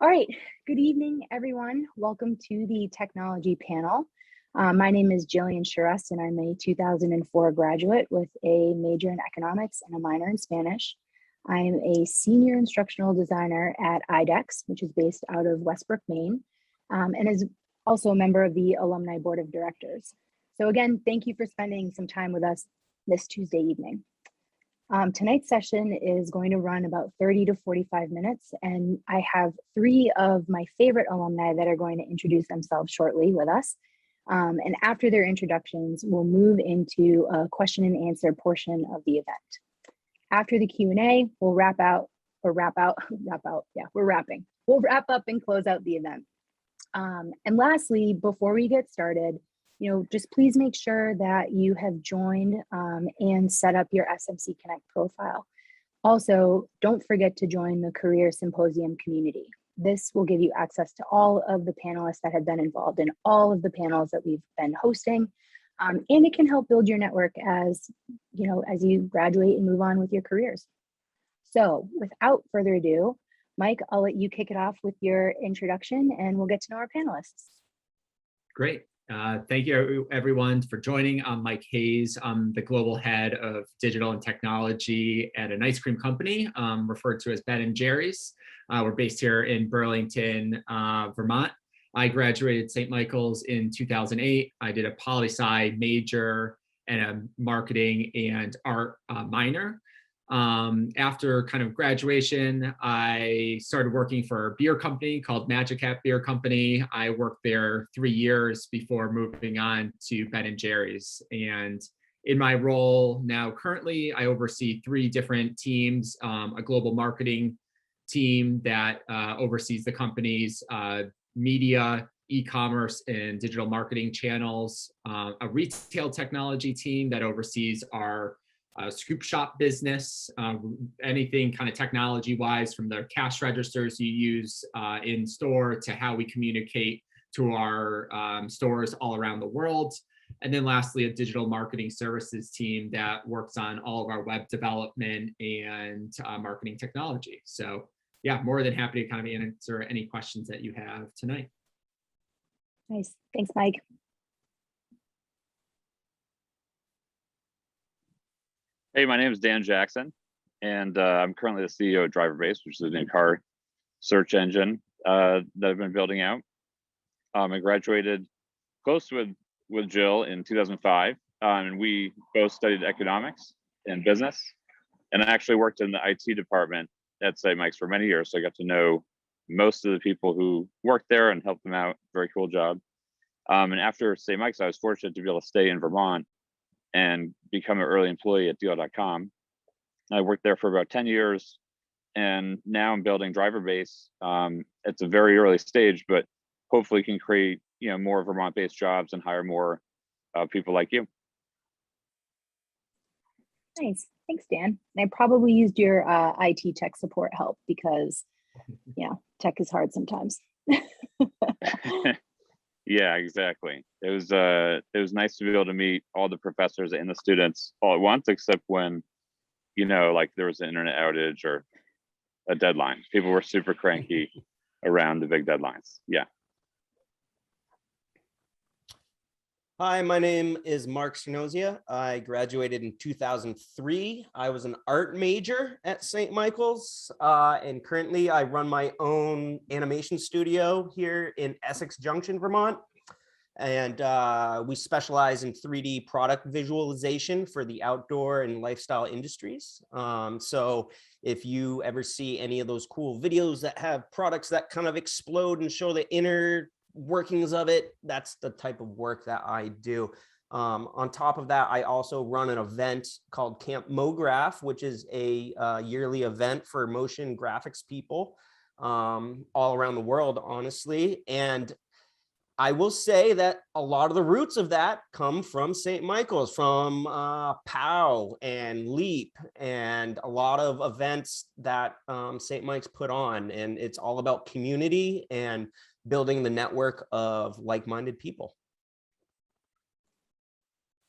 All right, good evening, everyone. Welcome to the technology panel. My name is Jillian Charest, and I'm a 2004 graduate with a major in economics and a minor in Spanish. I am a senior instructional designer at IDEX, which is based out of Westbrook, Maine, and is also a member of the Alumni Board of Directors. So again, thank you for spending some time with us this Tuesday evening. Tonight's session is going to run about 30 to 45 minutes, and I have three of my favorite alumni that are going to introduce themselves shortly with us. And after their introductions, we'll move into a question and answer portion of the event. After the Q&A, we'll wrap up and close out the event. And lastly, before we get started, just please make sure that you have joined and set up your SMC Connect profile. Also, don't forget to join the Career Symposium community. This will give you access to all of the panelists that have been involved in all of the panels that we've been hosting. And it can help build your network as you graduate and move on with your careers. So without further ado, Mike, I'll let you kick it off with your introduction and we'll get to know our panelists. Great. Thank you everyone for joining. I'm Mike Hayes. I'm the global head of digital and technology at an ice cream company referred to as Ben & Jerry's. We're based here in Burlington, Vermont. I graduated St. Michael's in 2008. I did a poli-sci major and a marketing and art minor. After kind of graduation, I started working for a beer company called Magic Hat Beer Company. I worked there 3 years before moving on to Ben & Jerry's. And in my role now currently, I oversee 3 different teams, a global marketing team that oversees the company's media, e-commerce, and digital marketing channels, a retail technology team that oversees our scoop shop business, anything kind of technology wise, from the cash registers you use in store to how we communicate to our stores all around the world. And then lastly, a digital marketing services team that works on all of our web development and marketing technology. So yeah, more than happy to kind of answer any questions that you have tonight. Nice, thanks, Mike. Hey, my name is Dan Jackson, and I'm currently the CEO of DriverBase, which is a new car search engine that I've been building out. I graduated close with Jill in 2005, and we both studied economics and business, and I actually worked in the IT department at St. Mike's for many years, so I got to know most of the people who worked there and helped them out. Very cool job. And after St. Mike's, I was fortunate to be able to stay in Vermont and become an early employee at deal.com. I worked there for about 10 years, and now I'm building DriverBase. It's a very early stage, but hopefully can create more Vermont-based jobs and hire more people like you. Nice, thanks, Dan. I probably used your IT tech support help because, tech is hard sometimes. Yeah, exactly. It was nice to be able to meet all the professors and the students all at once, except when, like there was an internet outage or a deadline. People were super cranky around the big deadlines. Yeah. Hi, my name is Mark Snozia. I graduated in 2003. I was an art major at St. Michael's, and currently I run my own animation studio here in Essex Junction, Vermont. And we specialize in 3D product visualization for the outdoor and lifestyle industries. So if you ever see any of those cool videos that have products that kind of explode and show the inner workings of it, that's the type of work that I do. On top of that, I also run an event called Camp MoGraph, which is a yearly event for motion graphics people all around the world, honestly. And I will say that a lot of the roots of that come from St. Michael's, from POW and LEAP, and a lot of events that St. Mike's put on. And it's all about community and building the network of like-minded people.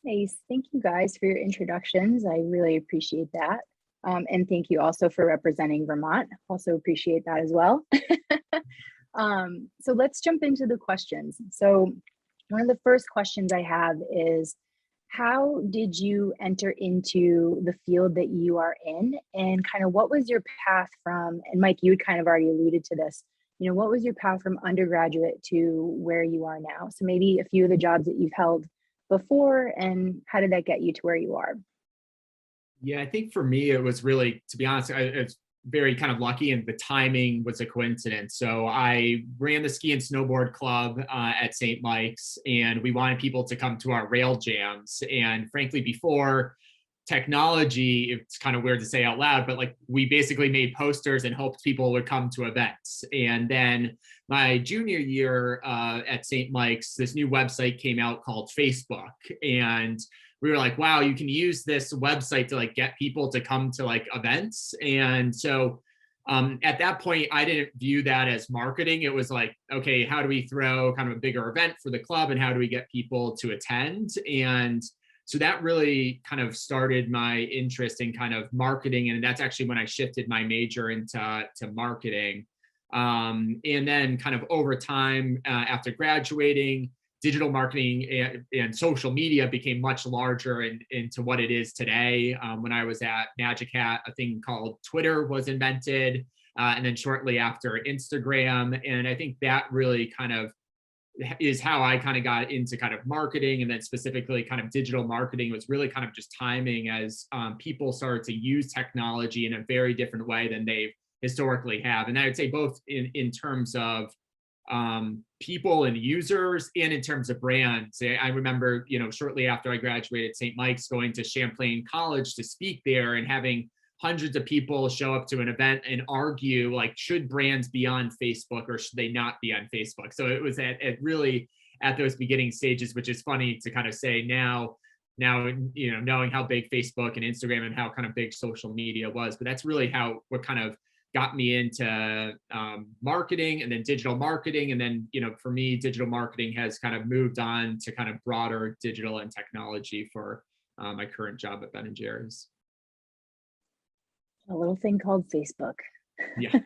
Nice. Thank you guys for your introductions. I really appreciate that. And thank you also for representing Vermont. Also appreciate that as well. So let's jump into the questions. So one of the first questions I have is, how did you enter into the field that you are in, and kind of what was your path from, and Mike, you had kind of already alluded to this, what was your path from undergraduate to where you are now? So maybe a few of the jobs that you've held before, and how did that get you to where you are? Yeah, I think for me, it was really, to be honest, it's very kind of lucky, and the timing was a coincidence. So I ran the ski and snowboard club at St. Mike's, and we wanted people to come to our rail jams. And frankly, before technology, it's kind of weird to say out loud, but like we basically made posters and hoped people would come to events. And then my junior year at St. Mike's, this new website came out called Facebook, and we were like, wow, you can use this website to like get people to come to like events. And so at that point, I didn't view that as marketing. It was like, okay, how do we throw kind of a bigger event for the club, and how do we get people to attend? And so that really kind of started my interest in kind of marketing. And that's actually when I shifted my major into marketing. And then kind of over time, after graduating, digital marketing and social media became much larger into what it is today. When I was at Magic Hat, a thing called Twitter was invented, and then shortly after, Instagram. And I think that really kind of is how I kind of got into kind of marketing, and then specifically kind of digital marketing was really kind of just timing as people started to use technology in a very different way than they historically have. And I would say both in terms of people and users, and in terms of brands. I remember, shortly after I graduated St. Mike's, going to Champlain College to speak there, and having hundreds of people show up to an event and argue, like, should brands be on Facebook or should they not be on Facebook? So it was really at those beginning stages, which is funny to kind of say now, knowing how big Facebook and Instagram and how kind of big social media was. But that's really what kind of got me into marketing, and then digital marketing. And then, for me, digital marketing has kind of moved on to kind of broader digital and technology for my current job at Ben & Jerry's. A little thing called Facebook. Yeah.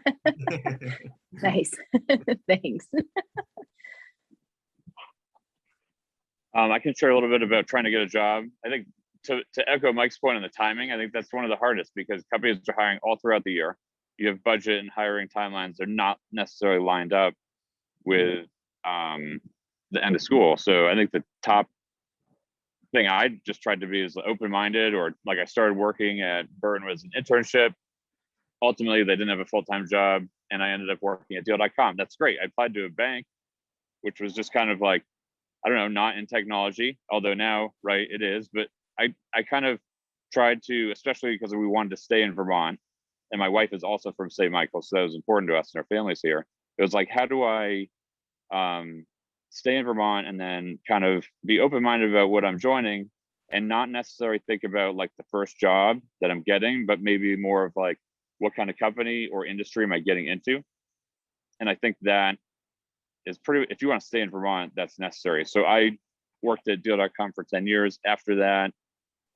Nice. Thanks. I can share a little bit about trying to get a job. I think to echo Mike's point on the timing, I think that's one of the hardest, because companies are hiring all throughout the year. You have budget and hiring timelines. They're not necessarily lined up with the end of school. So I think the top thing I just tried to be is open-minded, or like I started working at Burton was an internship. Ultimately, they didn't have a full-time job, and I ended up working at deal.com. That's great. I applied to a bank, which was just kind of like, I don't know, not in technology, although now, right, it is. But I kind of tried to, especially because we wanted to stay in Vermont, and my wife is also from St. Michael's, so that was important to us, and our family's here. It was like, how do I stay in Vermont and then kind of be open-minded about what I'm joining, and not necessarily think about like the first job that I'm getting, but maybe more of like, what kind of company or industry am I getting into? And I think that is pretty, if you want to stay in Vermont, that's necessary. So I worked at deal.com for 10 years. After that,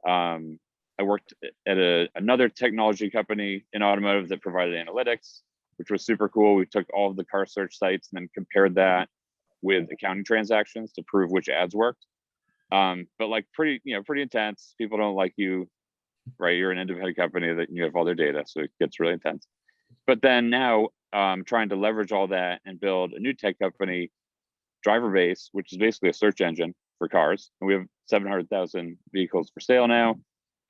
I worked at another technology company in automotive that provided analytics, which was super cool. We took all of the car search sites and then compared that with accounting transactions to prove which ads worked. But like pretty intense. People don't like you, right? You're an independent company that you have all their data, so it gets really intense. But then now trying to leverage all that and build a new tech company, Driver Base, which is basically a search engine for cars. And we have 700,000 vehicles for sale now.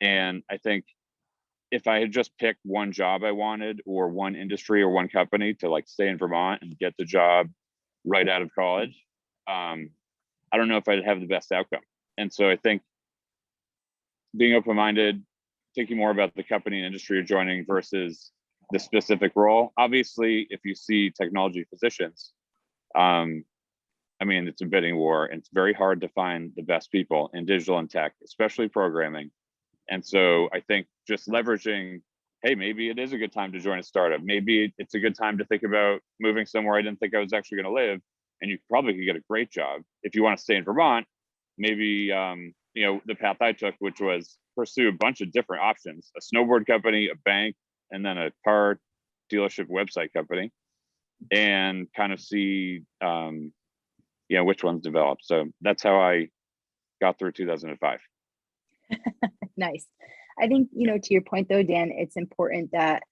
And I think if I had just picked one job I wanted, or one industry or one company to like stay in Vermont and get the job right out of college, I don't know if I'd have the best outcome. And so I think being open-minded, thinking more about the company and industry you're joining versus the specific role. Obviously, if you see technology positions, I mean, it's a bidding war, and it's very hard to find the best people in digital and tech, especially programming. And so I think just leveraging, hey, maybe it is a good time to join a startup. Maybe it's a good time to think about moving somewhere I didn't think I was actually going to live. And you probably could get a great job. If you want to stay in Vermont, maybe, the path I took, which was pursue a bunch of different options, a snowboard company, a bank, and then a car dealership website company. and kind of see, which ones develop. So that's how I got through 2005. Nice. I think, to your point though, Dan, it's important that,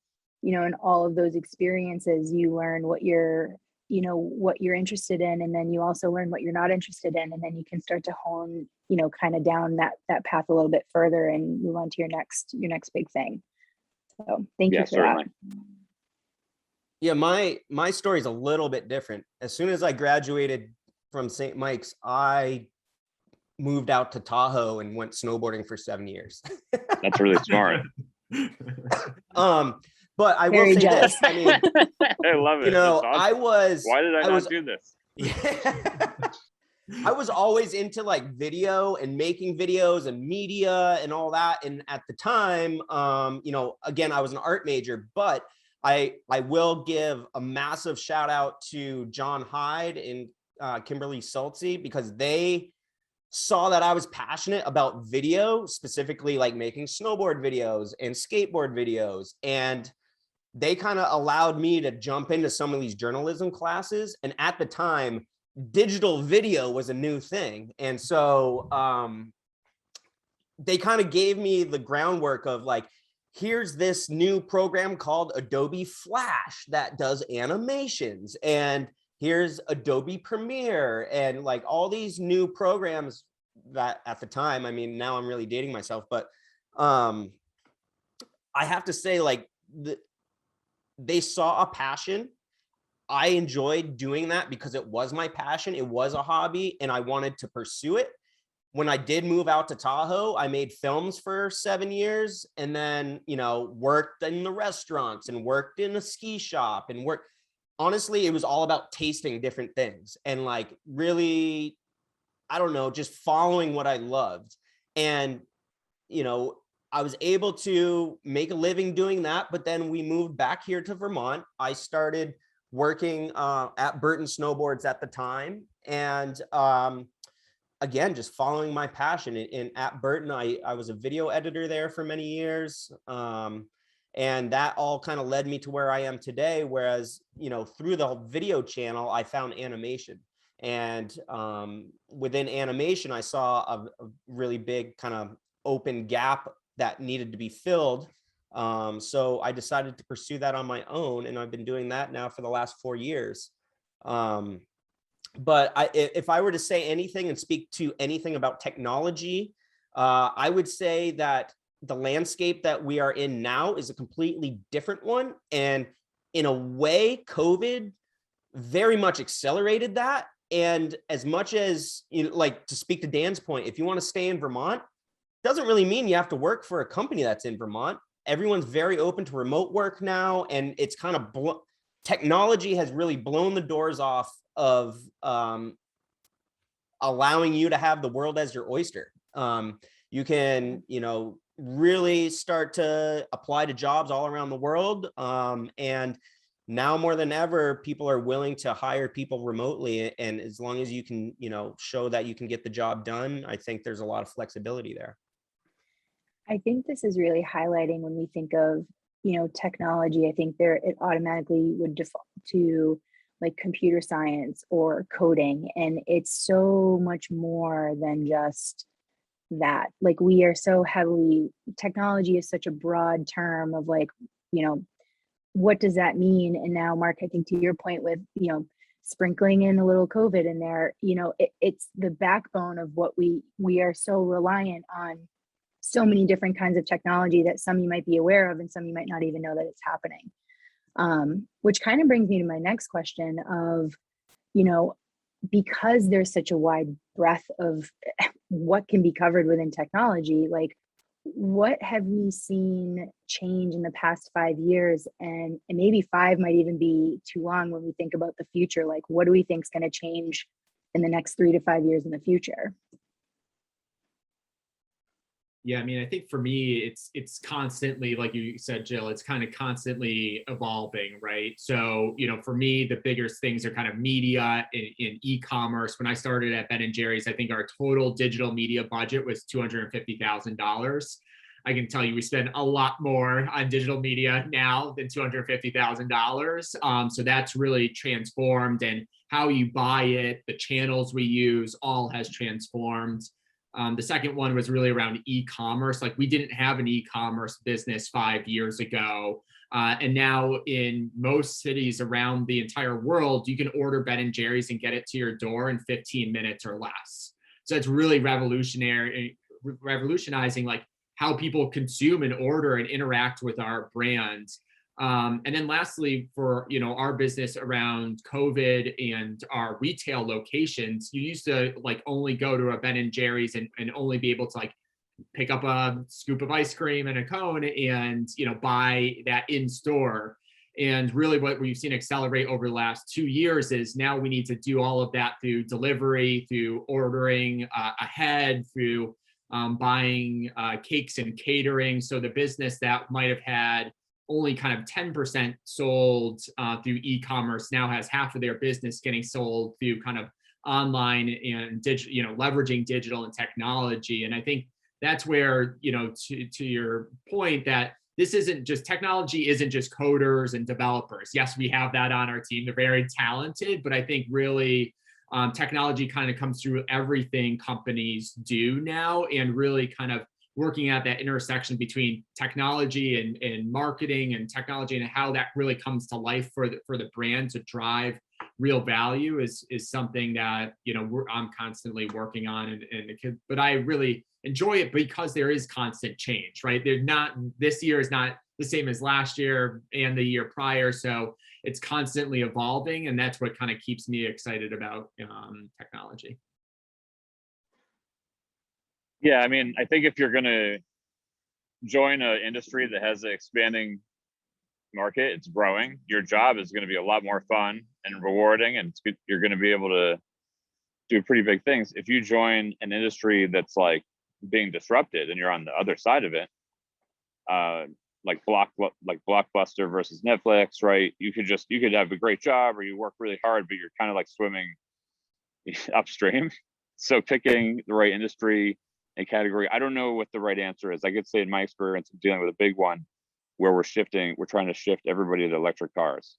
in all of those experiences, you learn what you're interested in, and then you also learn what you're not interested in, and then you can start to hone, kind of down that path a little bit further and move on to your next big thing. So thank you for certainly. that. Yeah, my story is a little bit different. As soon as I graduated from St. Mike's, I moved out to Tahoe and went snowboarding for 7 years. That's really smart. But I Very will say jealous. this. I mean, I love it. That's awesome. Why did I not do this? Yeah. I was always into like video and making videos and media and all that. And at the time, again, I was an art major, but I will give a massive shout out to John Hyde and Kimberly Saltzy, because they saw that I was passionate about video, specifically like making snowboard videos and skateboard videos. And they kind of allowed me to jump into some of these journalism classes. And at the time, digital video was a new thing. And so they kind of gave me the groundwork of like, here's this new program called Adobe Flash that does animations, and here's Adobe Premiere, and like all these new programs that at the time, I mean, now I'm really dating myself, but I have to say, like, they saw a passion. I enjoyed doing that because it was my passion. It was a hobby and I wanted to pursue it. When I did move out to Tahoe, I made films for 7 years, and then, worked in the restaurants and worked in a ski shop and honestly, it was all about tasting different things and like really, I don't know, just following what I loved. And, I was able to make a living doing that, but then we moved back here to Vermont. I started working at Burton Snowboards at the time. And again, just following my passion. And at Burton, I was a video editor there for many years. And that all kind of led me to where I am today. Whereas, through the video channel, I found animation. And within animation, I saw a really big kind of open gap that needed to be filled. So I decided to pursue that on my own. And I've been doing that now for the last 4 years. But if I were to say anything and speak to anything about technology, I would say that the landscape that we are in now is a completely different one. And in a way, COVID very much accelerated that. And as much as, like, to speak to Dan's point, if you want to stay in Vermont, doesn't really mean you have to work for a company that's in Vermont. Everyone's very open to remote work now. And it's kind of technology has really blown the doors off of allowing you to have the world as your oyster. You can, really start to apply to jobs all around the world. And now more than ever, people are willing to hire people remotely. And as long as you can, show that you can get the job done, I think there's a lot of flexibility there. I think this is really highlighting when we think of, technology. I think it automatically would default to like computer science or coding. And it's so much more than just that. Like, we are so heavily, technology is such a broad term of like, what does that mean? And now, Mark, I think to your point with, sprinkling in a little COVID in there, it's the backbone of what we are so reliant on. So many different kinds of technology that some you might be aware of and some you might not even know that it's happening. Which kind of brings me to my next question of, because there's such a wide breadth of what can be covered within technology, like, what have we seen change in the past 5 years? And maybe 5 might even be too long when we think about the future. Like, what do we think is going to change in the next 3 to 5 years in the future? Yeah, I mean, I think for me, it's constantly, like you said, Jill, it's kind of constantly evolving, right? So, for me, the biggest things are kind of media in e-commerce. When I started at Ben & Jerry's, I think our total digital media budget was $250,000. I can tell you we spend a lot more on digital media now than $250,000. So that's really transformed, and how you buy it, the channels we use, all has transformed. The second one was really around e-commerce. Like, we didn't have an e-commerce business 5 years ago. And now in most cities around the entire world, you can order Ben & Jerry's and get it to your door in 15 minutes or less. So it's really revolutionizing like how people consume and order and interact with our brands. And then lastly, for our business around COVID and our retail locations, you used to like only go to a Ben & Jerry's and only be able to like pick up a scoop of ice cream and a cone and buy that in store. And really what we've seen accelerate over the last 2 years is now we need to do all of that through delivery, through ordering ahead, through buying cakes and catering. So the business that might have had only kind of 10% sold through e-commerce now has half of their business getting sold through kind of online and digital, leveraging digital and technology. And I think that's where, to your point, that this isn't just technology, isn't just coders and developers. Yes, we have that on our team. They're very talented, but I think really technology kind of comes through everything companies do now, and really kind of working at that intersection between technology and marketing and technology, and how that really comes to life for the brand to drive real value is something that I'm constantly working on, but I really enjoy it because there is constant change, right? This year is not the same as last year and the year prior, so it's constantly evolving, and that's what kind of keeps me excited about technology. Yeah, I mean, I think if you're going to join an industry that has an expanding market, it's growing, your job is going to be a lot more fun and rewarding, and you're going to be able to do pretty big things. If you join an industry that's like being disrupted and you're on the other side of it, like Blockbuster versus Netflix, right? You could have a great job or you work really hard, but you're kind of like swimming upstream. So picking the right industry and category, I don't know what the right answer is. I could say in my experience of dealing with a big one where we're trying to shift everybody to electric cars.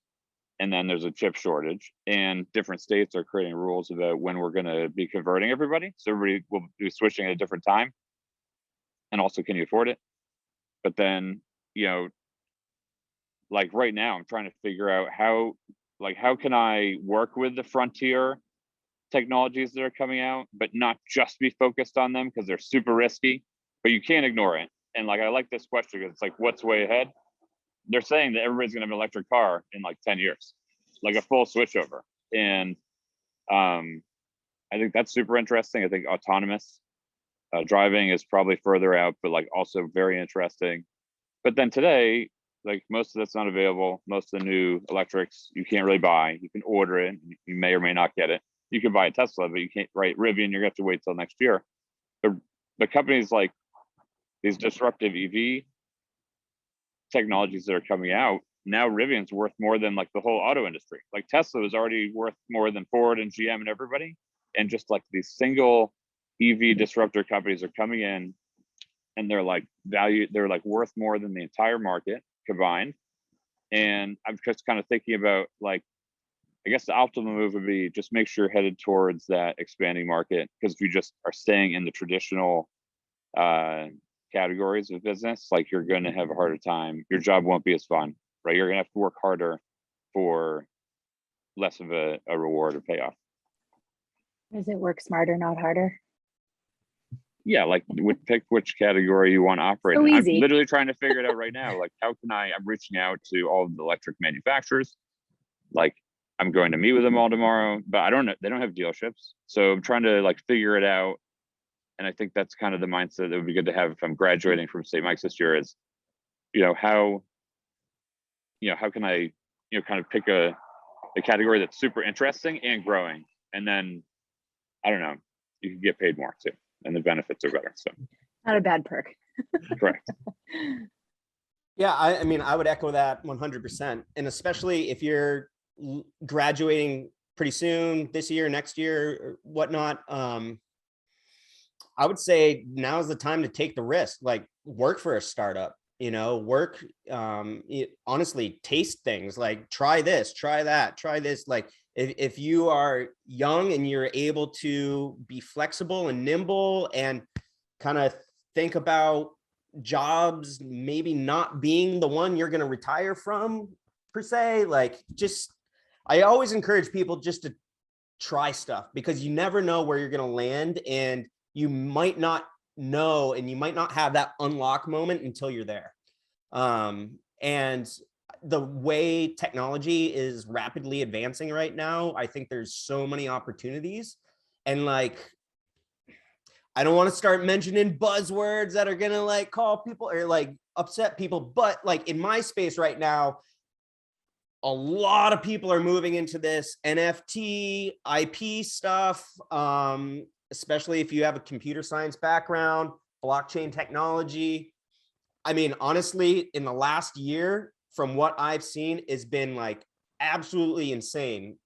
And then there's a chip shortage, and different states are creating rules about when we're going to be converting everybody. So everybody will be switching at a different time. And also, can you afford it? But then, like right now, I'm trying to figure out how can I work with the frontier technologies that are coming out, but not just be focused on them because they're super risky, but you can't ignore it. And like, I like this question because it's like, what's way ahead? They're saying that everybody's going to have an electric car in like 10 years, like a full switchover. And I think that's super interesting. I think autonomous driving is probably further out, but like also very interesting. But then today, like most of that's not available. Most of the new electrics you can't really buy. You can order it. You may or may not get it. You can buy a Tesla, but you can't, right? Rivian, you're going to have to wait till next year. The companies like these disruptive EV technologies that are coming out, now Rivian's worth more than like the whole auto industry. Like Tesla is already worth more than Ford and GM and everybody. And just like these single EV disruptor companies are coming in, and they're like worth more than the entire market combined. And I'm just kind of thinking about like, I guess the optimal move would be just make sure you're headed towards that expanding market, because if you just are staying in the traditional categories of business, like you're going to have a harder time. Your job won't be as fun, right? You're going to have to work harder for less of a reward or payoff. Does it work smarter, not harder? Yeah, like pick which category you want to operate So in. easy. I'm literally trying to figure it out right now. Like, I'm reaching out to all of the electric manufacturers. Like, I'm going to meet with them all tomorrow, but I don't know, they don't have dealerships. So I'm trying to like figure it out. And I think that's kind of the mindset that would be good to have if I'm graduating from St. Mike's this year is, how can I, kind of pick a category that's super interesting and growing. And then, I don't know, you can get paid more too, and the benefits are better. So Not a bad perk. correct. Yeah, I mean, I would echo that 100%. And especially if you're graduating pretty soon, this year, next year, or whatnot, I would say now's the time to take the risk. Like work for a startup, work, honestly, taste things, like try this, try that, try this. Like if you are young and you're able to be flexible and nimble and kind of think about jobs maybe not being the one you're going to retire from per se, like just, I always encourage people just to try stuff, because you never know where you're going to land, and you might not know, and you might not have that unlock moment until you're there. And the way technology is rapidly advancing right now, I think there's so many opportunities. And like, I don't want to start mentioning buzzwords that are going to like call people or like upset people, but like in my space right now, a lot of people are moving into this NFT, IP stuff, especially if you have a computer science background, blockchain technology. I mean, honestly, in the last year, from what I've seen, has been like absolutely insane.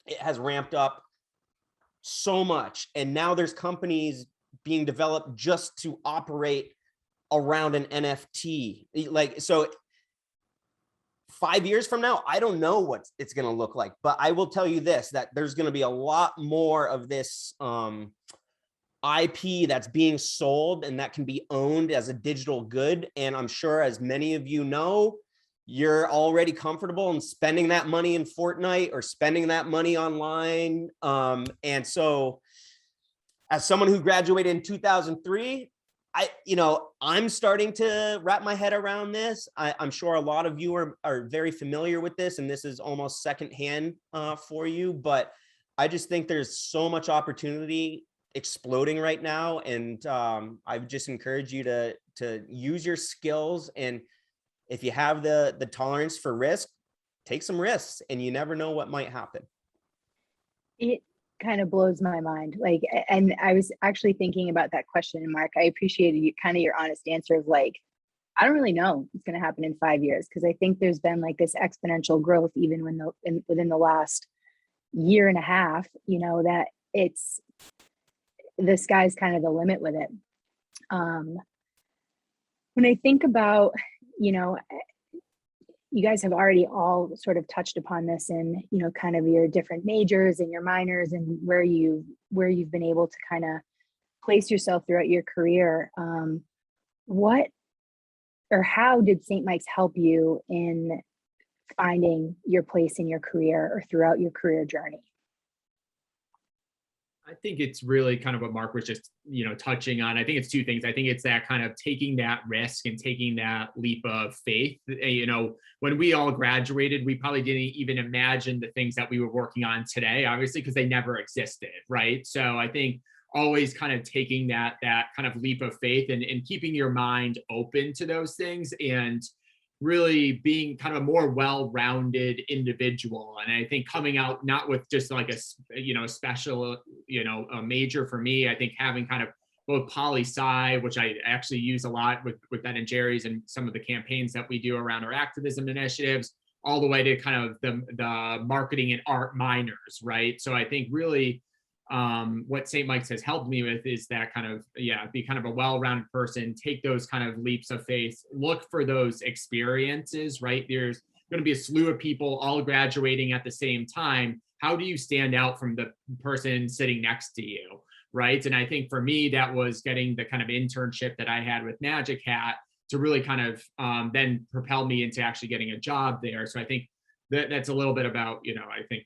It has ramped up so much. And now there's companies being developed just to operate around an NFT. Like, so 5 years from now, I don't know what it's going to look like, but I will tell you this, that there's going to be a lot more of this IP that's being sold and that can be owned as a digital good. And I'm sure, as many of you know, you're already comfortable in spending that money in Fortnite or spending that money online. And so as someone who graduated in 2003, I'm starting to wrap my head around this. I'm sure a lot of you are very familiar with this, and this is almost secondhand for you, but I just think there's so much opportunity exploding right now. And I would just encourage you to use your skills. And if you have the tolerance for risk, take some risks, and you never know what might happen. It kind of blows my mind. Like, and I was actually thinking about that question, Mark. I appreciated you kind of your honest answer of like, I don't really know what's going to happen in 5 years, because I think there's been like this exponential growth even within the last year and a half, that it's, the sky's kind of the limit with it. When I think about, you guys have already all sort of touched upon this in, kind of your different majors and your minors and where you've been able to kind of place yourself throughout your career. What or how did St. Mike's help you in finding your place in your career or throughout your career journey? I think it's really kind of what Mark was just, touching on. I think it's two things. I think it's that kind of taking that risk and taking that leap of faith. When we all graduated, we probably didn't even imagine the things that we were working on today, obviously, because they never existed, right? So I think always kind of taking that kind of leap of faith and keeping your mind open to those things, and really being kind of a more well-rounded individual. And I think coming out not with just like a special, a major for me, I think having kind of both poli-sci, which I actually use a lot with Ben and Jerry's and some of the campaigns that we do around our activism initiatives, all the way to kind of the marketing and art minors, right? So I think really what St. Mike's has helped me with is that kind of, be kind of a well-rounded person, take those kind of leaps of faith, look for those experiences, right? There's going to be a slew of people all graduating at the same time. How do you stand out from the person sitting next to you, right? And I think for me, that was getting the kind of internship that I had with Magic Hat to really kind of then propel me into actually getting a job there. So I think that's a little bit about, I think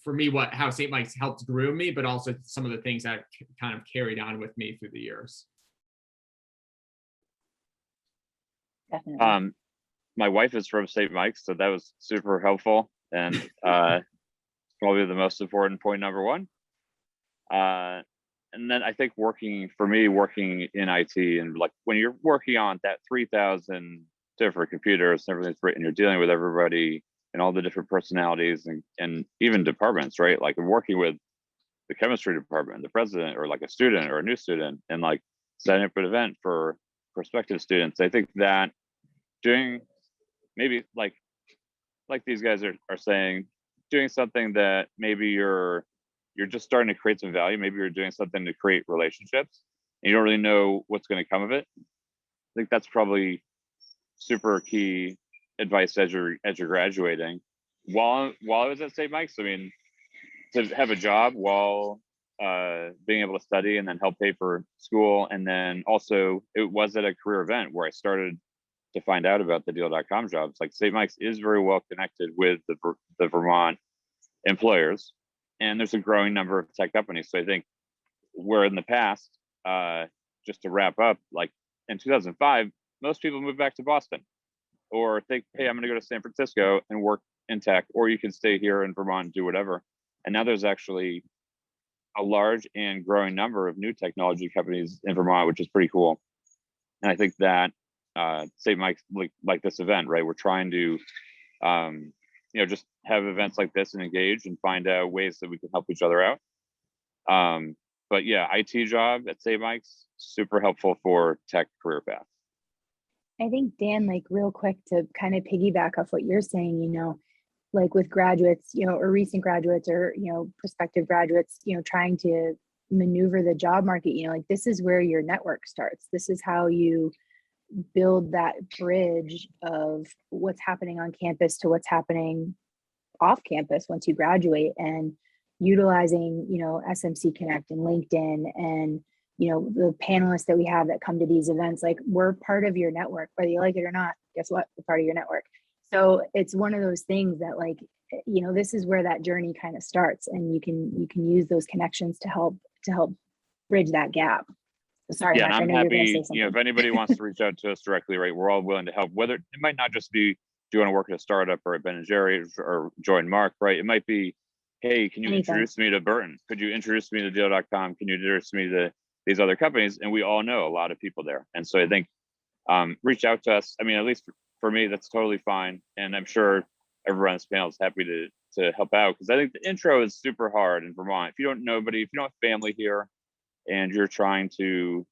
for me, how St. Mike's helped groom me, but also some of the things that kind of carried on with me through the years. Definitely. My wife is from St. Mike's, so that was super helpful, and probably the most important point, number one. And then I think working in IT, and like when you're working on that 3,000 different computers and everything's written, you're dealing with everybody and all the different personalities and even departments, right? Like working with the chemistry department, the president, or like a student or a new student, and like setting up an event for prospective students. I think that doing maybe like these guys are saying, doing something that maybe you're just starting to create some value. Maybe you're doing something to create relationships and you don't really know what's going to come of it. think that's probably super key advice as you're graduating. While I was at St. Mike's, I mean, to have a job while being able to study and then help pay for school, and then also it was at a career event where I started to find out about the Deal.com jobs. Like St. Mike's is very well connected with the Vermont employers, and there's a growing number of tech companies. So I think where in the past, just to wrap up, like in 2005, most people moved back to Boston or think, hey, I'm going to go to San Francisco and work in tech, or you can stay here in Vermont and do whatever. And now there's actually a large and growing number of new technology companies in Vermont, which is pretty cool. And I think that St. Mike's, like this event, right? We're trying to, just have events like this and engage and find out ways that we can help each other out. But yeah, IT job at St. Mike's, super helpful for tech career paths. I think, Dan, like real quick to kind of piggyback off what you're saying, like with graduates, or recent graduates or, prospective graduates, trying to maneuver the job market, like this is where your network starts. This is how you build that bridge of what's happening on campus to what's happening off campus once you graduate, and utilizing, SMC Connect and LinkedIn and, the panelists that we have that come to these events, like we're part of your network, whether you like it or not. Guess what? We're part of your network. So it's one of those things that like, this is where that journey kind of starts, and you can use those connections to help bridge that gap. Sorry, yeah, Mark, and I'm happy, if anybody wants to reach out to us directly, right, we're all willing to help. Whether it might not just be, do you want to work at a startup or at Ben & Jerry's or join Mark, right? It might be, hey, can you introduce me to Burton? Could you introduce me to Deal.com? Can you introduce me to these other companies? And we all know a lot of people there. And so I think reach out to us. I mean, at least for me, that's totally fine. And I'm sure everyone on this panel is happy to help out, because I think the intro is super hard in Vermont. If you don't know anybody, if you don't have family here and you're trying to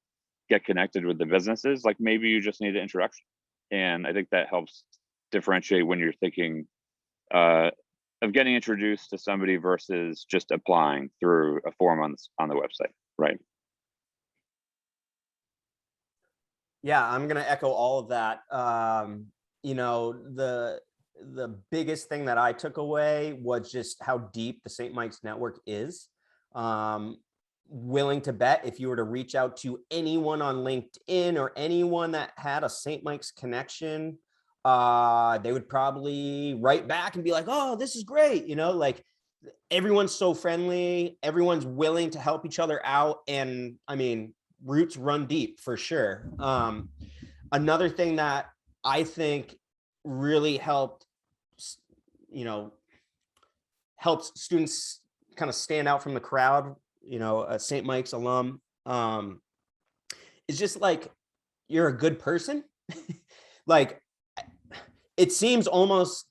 get connected with the businesses, like maybe you just need an introduction. And I think that helps differentiate when you're thinking of getting introduced to somebody versus just applying through a form on the website, right? Yeah, I'm gonna echo all of that. The biggest thing that I took away was just how deep the St. Mike's network is. Willing to bet if you were to reach out to anyone on LinkedIn or anyone that had a St. Mike's connection, they would probably write back and be like, oh, this is great. Like everyone's so friendly, everyone's willing to help each other out. And I mean, roots run deep for sure. Another thing that I think really helps students kind of stand out from the crowd, a St. Mike's alum, is just like, you're a good person. Like, it seems almost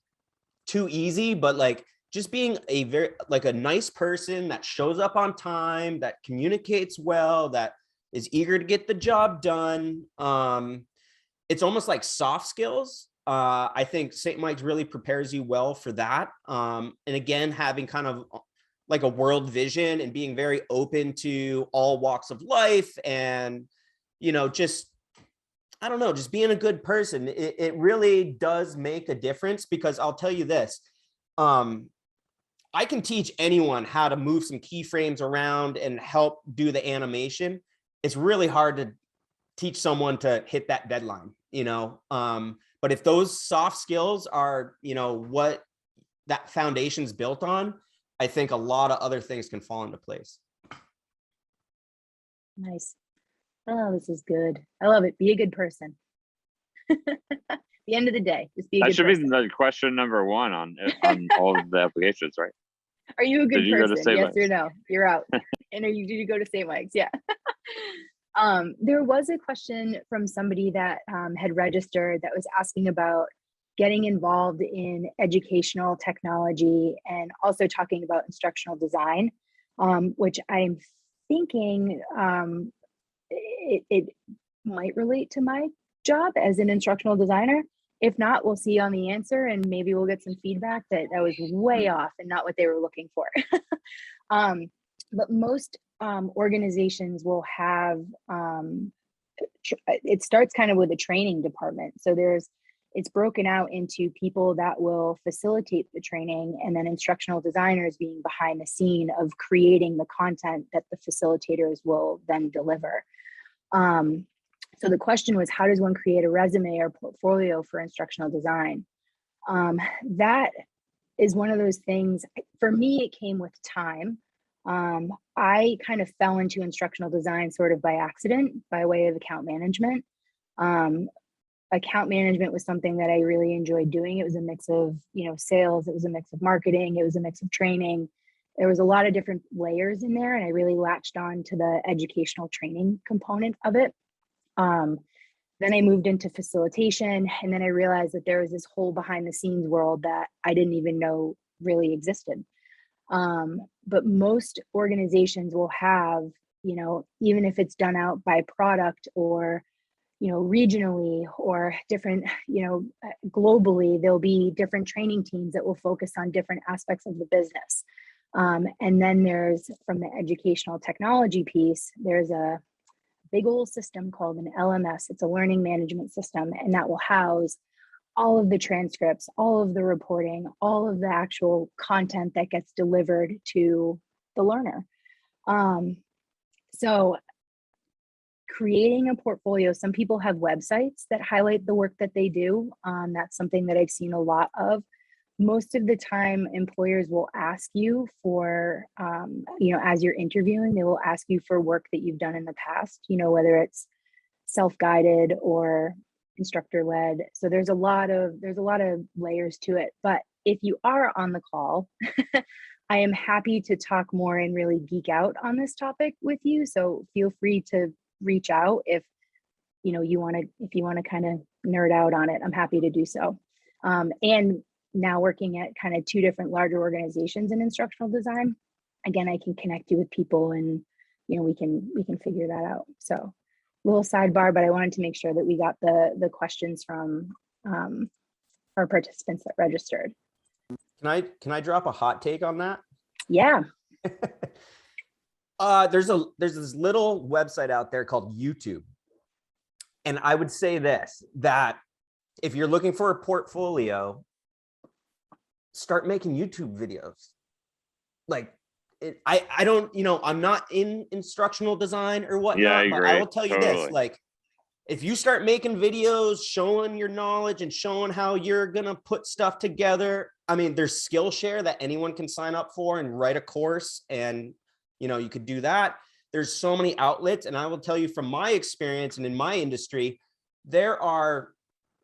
too easy, but like just being a nice person that shows up on time, that communicates well, that is eager to get the job done. It's almost like soft skills. I think St. Mike's really prepares you well for that. And again, having kind of like a world vision and being very open to all walks of life, and, just being a good person. It really does make a difference, because I'll tell you this, I can teach anyone how to move some keyframes around and help do the animation. It's really hard to teach someone to hit that deadline, but if those soft skills are, what that foundation's built on, I think a lot of other things can fall into place. Nice. Oh, this is good. I love it. Be a good person. The end of the day, just be a good person. That should be the question number one on all of the applications, right? Are you a good person? Yes Mike's? or no? You're out. And did you go to St. Mike's? Yeah. There was a question from somebody that had registered that was asking about getting involved in educational technology and also talking about instructional design, which I'm thinking it might relate to my job as an instructional designer. If not, we'll see on the answer, and maybe we'll get some feedback that was way off and not what they were looking for. But most organizations will have it starts kind of with a training department. So it's broken out into people that will facilitate the training, and then instructional designers being behind the scene of creating the content that the facilitators will then deliver. So the question was, how does one create a resume or portfolio for instructional design? That is one of those things. For me, it came with time. I kind of fell into instructional design sort of by accident, by way of account management. Account management was something that I really enjoyed doing. It was a mix of, sales. It was a mix of marketing. It was a mix of training. There was a lot of different layers in there, and I really latched on to the educational training component of it. Then I moved into facilitation, and then I realized that there was this whole behind the scenes world that I didn't even know really existed. But most organizations will have, even if it's done out by product or, regionally or different, globally, there'll be different training teams that will focus on different aspects of the business. And then there's, from the educational technology piece, there's a big old system called an LMS. It's a learning management system, and that will house all of the transcripts, all of the reporting, all of the actual content that gets delivered to the learner. So creating a portfolio, some people have websites that highlight the work that they do. That's something that I've seen a lot of. Most of the time, employers will ask you for, as you're interviewing, they will ask you for work that you've done in the past, whether it's self-guided or instructor-led. So there's a lot of layers to it. But if you are on the call, I am happy to talk more and really geek out on this topic with you. So feel free to reach out if you want to kind of nerd out on it. I'm happy to do so. And now working at kind of two different larger organizations in instructional design, again, I can connect you with people, and we can figure that out. So little sidebar, but I wanted to make sure that we got the questions from our participants that registered. Can I drop a hot take on that? Yeah. There's this little website out there called YouTube. And I would say this, that if you're looking for a portfolio, start making YouTube videos. Like I don't, I'm not in instructional design or whatnot, but I will tell you this, like, if you start making videos showing your knowledge and showing how you're going to put stuff together, I mean, there's Skillshare that anyone can sign up for and write a course, and, you could do that. There's so many outlets. And I will tell you from my experience and in my industry, there are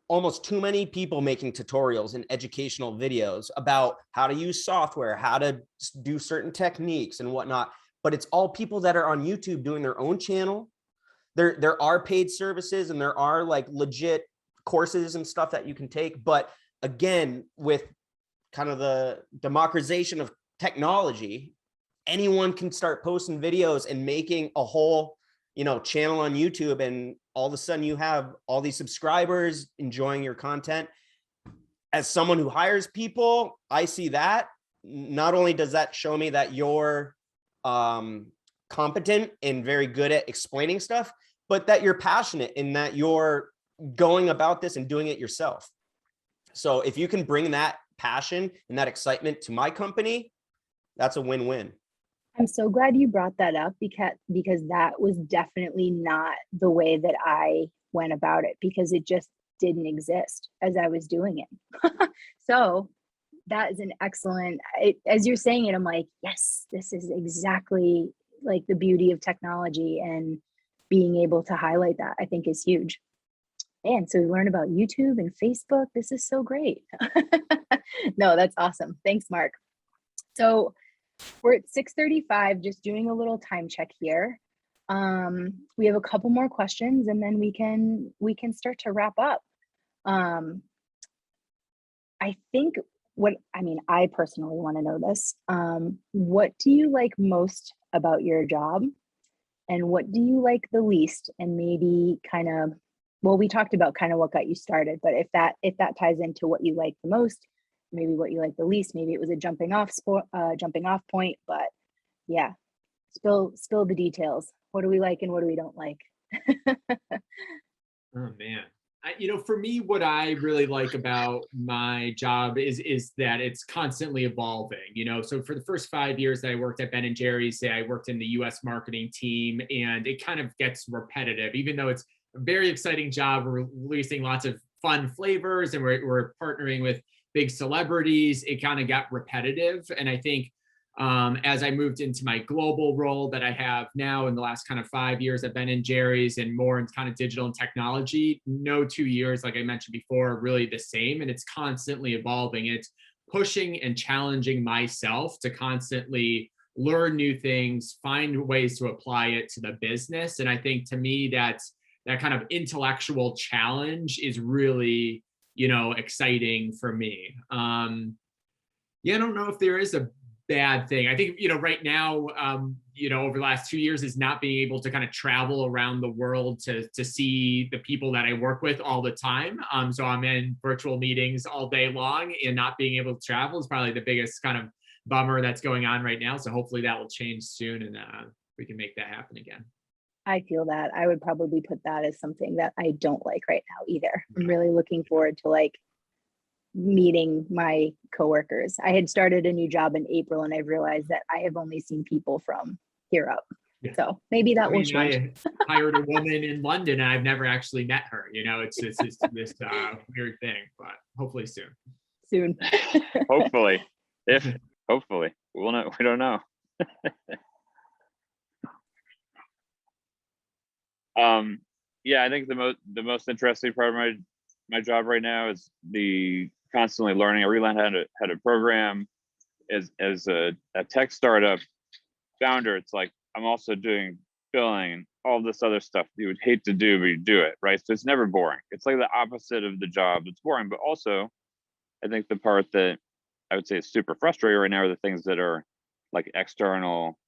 almost too many people making tutorials and educational videos about how to use software, how to do certain techniques and whatnot. But it's all people that are on YouTube doing their own channel. There are paid services, and there are like legit courses and stuff that you can take. But again, with kind of the democratization of technology, anyone can start posting videos and making a whole, channel on YouTube, and all of a sudden you have all these subscribers enjoying your content. As someone who hires people, I see that. Not only does that show me that you're competent and very good at explaining stuff, but that you're passionate and that you're going about this and doing it yourself. So if you can bring that passion and that excitement to my company, that's a win-win. I'm so glad you brought that up, because that was definitely not the way that I went about it, because it just didn't exist as I was doing it. So that is an excellent, as you're saying it, I'm like, yes, this is exactly like the beauty of technology, and being able to highlight that, I think, is huge. And so we learn about YouTube and Facebook. This is so great. No, that's awesome. Thanks, Mark. So we're at 6:35, just doing a little time check here. We have a couple more questions, and then we can start to wrap up. I think I personally want to know this. What do you like most about your job, and what do you like the least? And maybe kind of, well, we talked about kind of what got you started, but if that ties into what you like the most, maybe what you like the least, maybe it was a jumping off point, but yeah, spill the details. What do we like and what do we don't like? Oh man. For me, what I really like about my job is that it's constantly evolving. So for the first 5 years that I worked at Ben and Jerry's, I worked in the US marketing team, and it kind of gets repetitive, even though it's a very exciting job. We're releasing lots of fun flavors, and we're partnering with big celebrities. It kind of got repetitive. And I think as I moved into my global role that I have now in the last kind of 5 years at Ben and Jerry's, and more in kind of digital and technology, no 2 years, like I mentioned before, are really the same. And it's constantly evolving. It's pushing and challenging myself to constantly learn new things, find ways to apply it to the business. And I think, to me, that kind of intellectual challenge is really, exciting for me. Yeah, I don't know if there is a bad thing. I think, right now, over the last 2 years, is not being able to kind of travel around the world to see the people that I work with all the time. So I'm in virtual meetings all day long, and not being able to travel is probably the biggest kind of bummer that's going on right now. So hopefully that will change soon, and we can make that happen again. I feel that. I would probably put that as something that I don't like right now either. I'm really looking forward to meeting my coworkers. I had started a new job in April, and I realized that I have only seen people from here up. Yeah. So maybe that will change. I hired a woman in London, and I've never actually met her. It's this weird thing, but hopefully soon. Hopefully. Hopefully. We'll know. We don't know. Yeah, I think the most interesting part of my job right now is the constantly learning. I relearned how to program. As a tech startup founder, it's like I'm also doing billing and all this other stuff you would hate to do, but you do it, right? So it's never boring. It's like the opposite of the job. It's boring, but also I think the part that I would say is super frustrating right now are the things that are like external,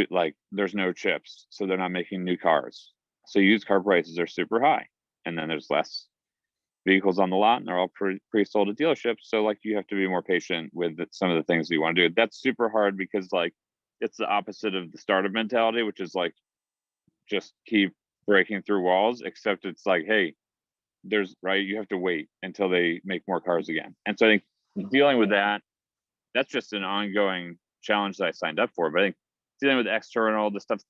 like there's no chips, so they're not making new cars. So used car prices are super high, and then there's less vehicles on the lot, and they're all pre-sold at dealerships. So you have to be more patient with some of the things that you want to do. That's super hard because it's the opposite of the startup mentality, which is just keep breaking through walls, except it's hey, you have to wait until they make more cars again. And so I think dealing with that's just an ongoing challenge that I signed up for. But I think dealing with external, the stuff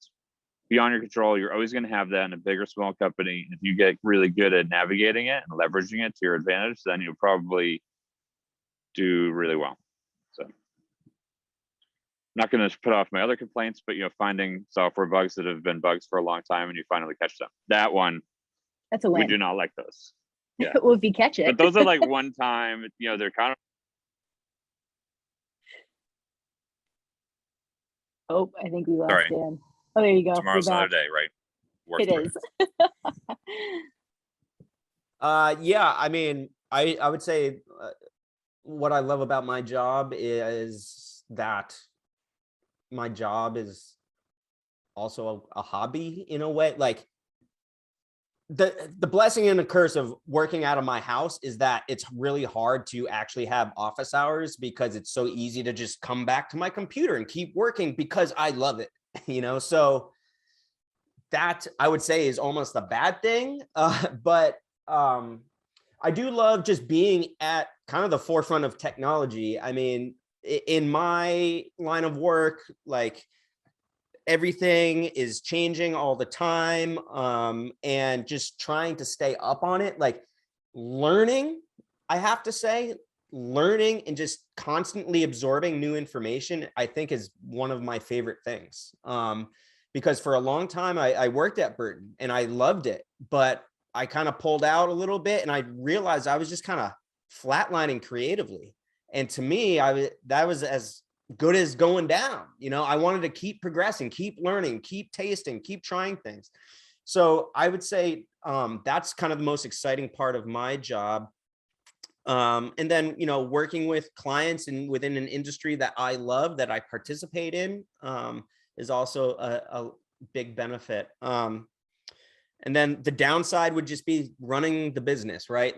beyond your control, you're always going to have that in a big or small company. If you get really good at navigating it and leveraging it to your advantage, then you'll probably do really well. So not going to put off my other complaints, but finding software bugs that have been bugs for a long time and you finally catch them. That one, that's a win. We do not like those. Yeah. Well, if you catch it. But those are one time, they're kind of. Oh, I think we lost Dan. Oh, there you go. Tomorrow's another day, right? It is. Yeah, I mean, I would say what I love about my job is that my job is also a hobby in a way. The blessing and the curse of working out of my house is that it's really hard to actually have office hours, because it's so easy to just come back to my computer and keep working because I love it. So that I would say is almost a bad thing. But I do love just being at kind of the forefront of technology. I mean, in my line of work, everything is changing all the time. And just trying to stay up on it, learning, I have to say, learning and just constantly absorbing new information, I think is one of my favorite things. Because for a long time I worked at Burton and I loved it, but I kind of pulled out a little bit and I realized I was just kind of flatlining creatively. And to me, that was as good as going down. I wanted to keep progressing, keep learning, keep tasting, keep trying things. So I would say that's kind of the most exciting part of my job. And then, working with clients and within an industry that I love, that I participate in, is also a big benefit. And then the downside would just be running the business, right?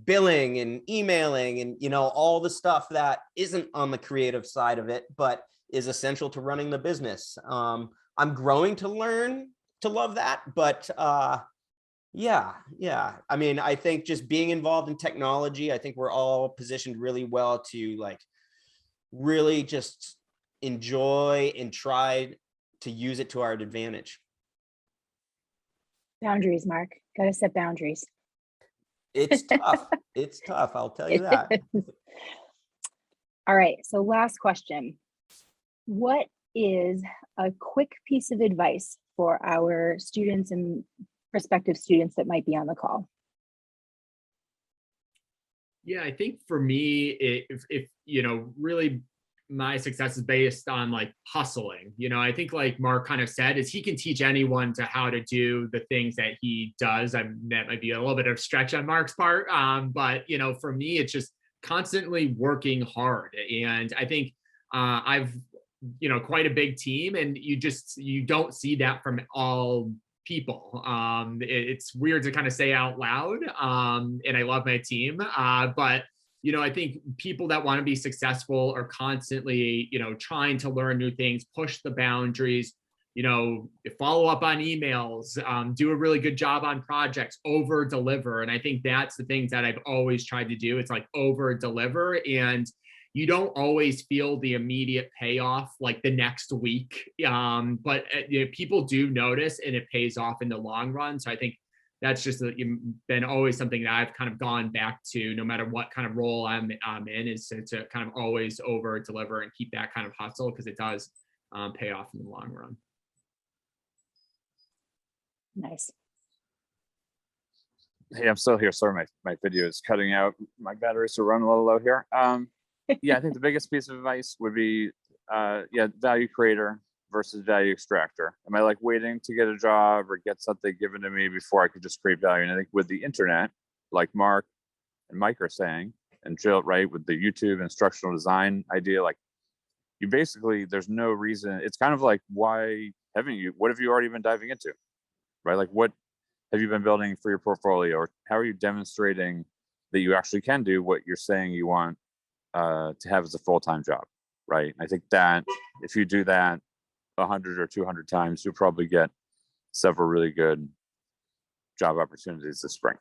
Billing and emailing and, all the stuff that isn't on the creative side of it, but is essential to running the business. I'm growing to learn to love that, but yeah. I mean, I think just being involved in technology, I think we're all positioned really well to like really just enjoy and try to use it to our advantage. Boundaries, Mark. Got to set boundaries. It's tough. It's tough. I'll tell you that. All right. So last question. What is a quick piece of advice for our students and prospective students that might be on the call? Yeah, I think for me, if you know, really my success is based on like hustling. You know, I think like Mark kind of said, is he can teach anyone to how to do the things that he does. That might be a little bit of a stretch on Mark's part, but you know, for me, it's just constantly working hard. And I think I've, you know, quite a big team, and you don't see that from all people. It's weird to kind of say out loud, and I love my team, but you know, I think people that want to be successful are constantly, you know, trying to learn new things, push the boundaries, you know, follow up on emails, do a really good job on projects, over deliver. And I think that's the things that I've always tried to do. It's like over deliver, and you don't always feel the immediate payoff like the next week. But you know, people do notice, and it pays off in the long run. So I think that's just been always something that I've kind of gone back to, no matter what kind of role I'm in, is to kind of always over deliver and keep that kind of hustle, because it does pay off in the long run. Nice. Hey, I'm still here. Sorry, my video is cutting out. My batteries are running a little low here. Yeah, I think the biggest piece of advice would be, value creator versus value extractor. Am I like waiting to get a job or get something given to me before I could just create value? And I think with the internet, like Mark and Mike are saying, and Jill, right, with the YouTube instructional design idea, like you basically, there's no reason. It's kind of like, what have you already been diving into, right? Like what have you been building for your portfolio, or how are you demonstrating that you actually can do what you're saying you want to have as a full-time job, right? I think that if you do that 100 or 200 times, you'll probably get several really good job opportunities this spring.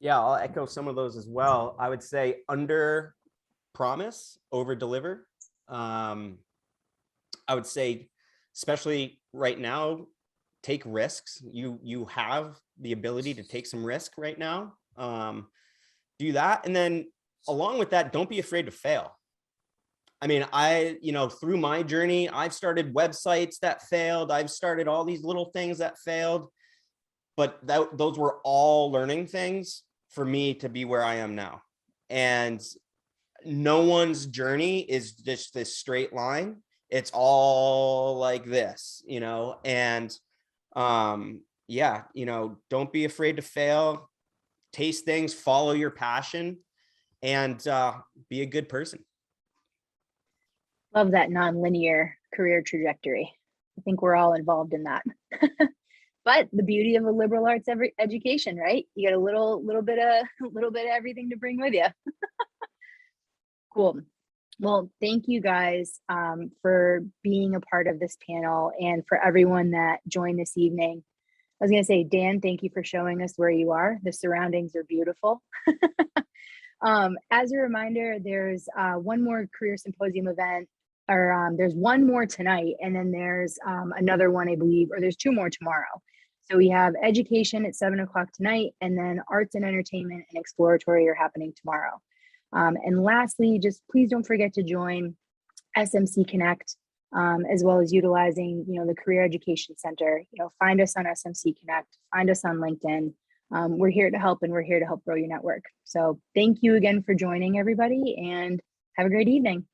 Yeah, I'll echo some of those as well. I would say under promise, over deliver. I would say, especially right now, take risks. You have the ability to take some risk right now. Do that. And then along with that, don't be afraid to fail. I mean, through my journey, I've started websites that failed. I've started all these little things that failed, but those were all learning things for me to be where I am now. And no one's journey is just this straight line. It's all like this, and don't be afraid to fail, taste things, follow your passion, and be a good person. Love that non-linear career trajectory. I think we're all involved in that. But the beauty of a liberal arts education, right? You get a little bit of everything to bring with you. Cool. Well, thank you guys for being a part of this panel, and for everyone that joined this evening. I was going to say, Dan, thank you for showing us where you are. The surroundings are beautiful. As a reminder, there's one more career symposium event, or there's one more tonight, and then there's another one, I believe, or there's two more tomorrow. So we have education at 7 o'clock tonight, and then arts and entertainment and exploratory are happening tomorrow. And lastly, just please don't forget to join SMC Connect, as well as utilizing, the Career Education Center. Find us on SMC Connect, find us on LinkedIn. We're here to help, and we're here to help grow your network. So thank you again for joining, everybody, and have a great evening.